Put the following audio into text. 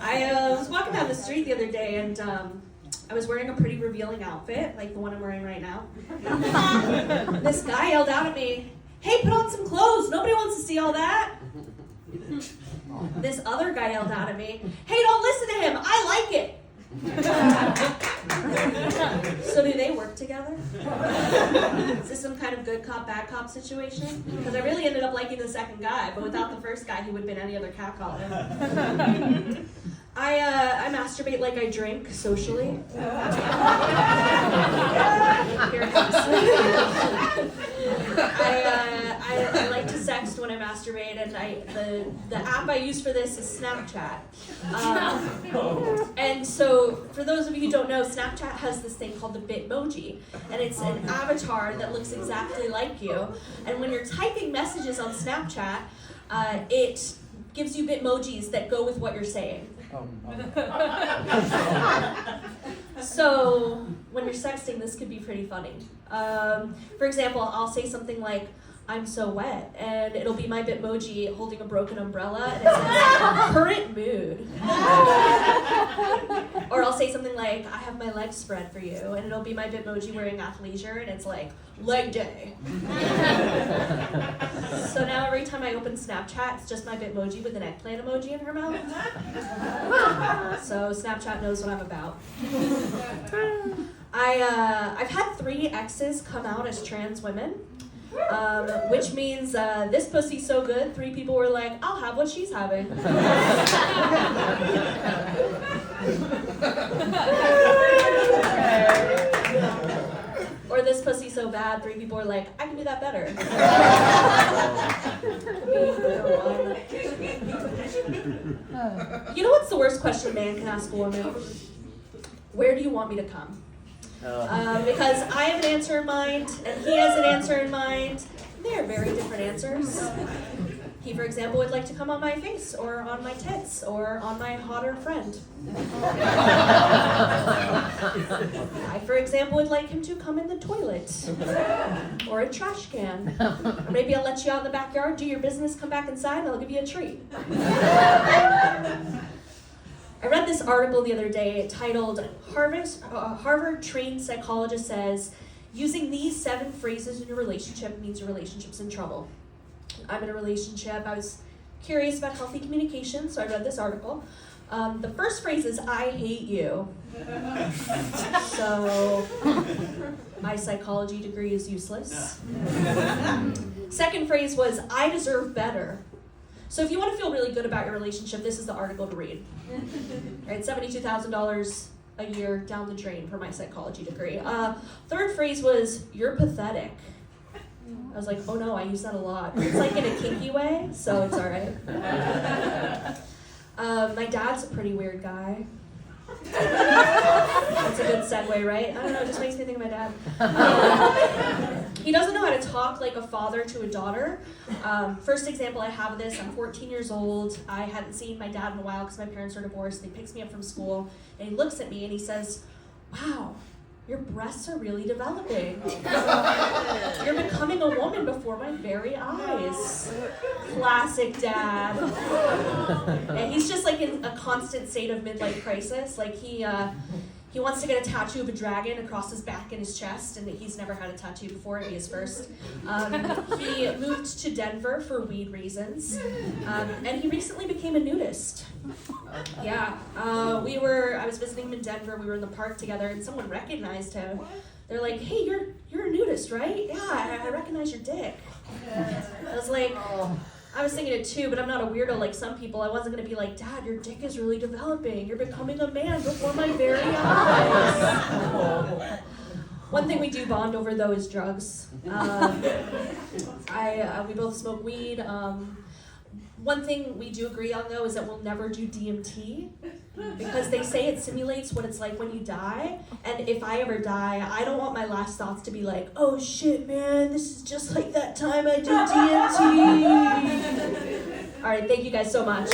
I was walking down the street the other day and I was wearing a pretty revealing outfit, like the one I'm wearing right now. This guy yelled out at me, "Hey, put on some clothes. Nobody wants to see all that." This other guy yelled out at me, "Hey, don't listen to him. I like it." So do they work together? Is this some kind of good cop, bad cop situation? Because I really ended up liking the second guy, but without the first guy, he would have been any other catcaller. I masturbate like I drink socially. Here it comes. I like to sext when I masturbate, and the app I use for this is Snapchat. And so, for those of you who don't know, Snapchat has this thing called the Bitmoji, and it's an avatar that looks exactly like you. And when you're typing messages on Snapchat, it gives you Bitmojis that go with what you're saying. So when you're sexting, this could be pretty funny. For example, I'll say something like, "I'm so wet," and it'll be my Bitmoji holding a broken umbrella, and it says, "Current mood." Or I'll say something like, "I have my legs spread for you," and it'll be my Bitmoji wearing athleisure, and it's like, "Leg day." So now every time I open Snapchat, it's just my Bitmoji with an eggplant emoji in her mouth. So Snapchat knows what I'm about. I've had 3 exes come out as trans women. Which means this pussy's so good, 3 people were like, "I'll have what she's having." Or this pussy's so bad, 3 people were like, "I can do that better." You know what's the worst question a man can ask a woman? Where do you want me to come? Because I have an answer in mind, and he has an answer in mind. They're very different answers. He, for example, would like to come on my face, or on my tits, or on my hotter friend. I, for example, would like him to come in the toilet, or a trash can. Or maybe I'll let you out in the backyard, do your business, come back inside, and I'll give you a treat. I read this article the other day titled, Harvard-trained psychologist says, using these 7 phrases in your relationship means your relationship's in trouble. I'm in a relationship. I was curious about healthy communication, so I read this article. The first phrase is, "I hate you." So my psychology degree is useless. Second phrase was, "I deserve better." So if you want to feel really good about your relationship, this is the article to read. Right, $72,000 a year down the drain for my psychology degree. Third phrase was, "You're pathetic." I was like, oh no, I use that a lot. It's like in a kinky way, so it's all right. My dad's a pretty weird guy. That's a good segue, right? I don't know, it just makes me think of my dad. He doesn't know how to talk like a father to a daughter. First example I have of this, I'm 14 years old. I hadn't seen my dad in a while because my parents are divorced. And he picks me up from school, and he looks at me and he says, "Wow, your breasts are really developing. You're becoming a woman before my very eyes." Classic dad. And he's just like in a constant state of midlife crisis. Like he wants to get a tattoo of a dragon across his back and his chest, and he's never had a tattoo before. It'd be his first. He moved to Denver for weed reasons, and he recently became a nudist. Yeah, I was visiting him in Denver. We were in the park together, and someone recognized him. They're like, "Hey, you're a nudist, right?" "Yeah, I recognize your dick." I was like, I was thinking it too, but I'm not a weirdo like some people. I wasn't going to be like, "Dad, your dick is really developing. You're becoming a man before my very eyes." One thing we do bond over, though, is drugs. We both smoke weed. One thing we do agree on, though, is that we'll never do DMT, because they say it simulates what it's like when you die, and if I ever die, I don't want my last thoughts to be like, "Oh shit, man, this is just like that time I did DMT." All right, thank you guys so much.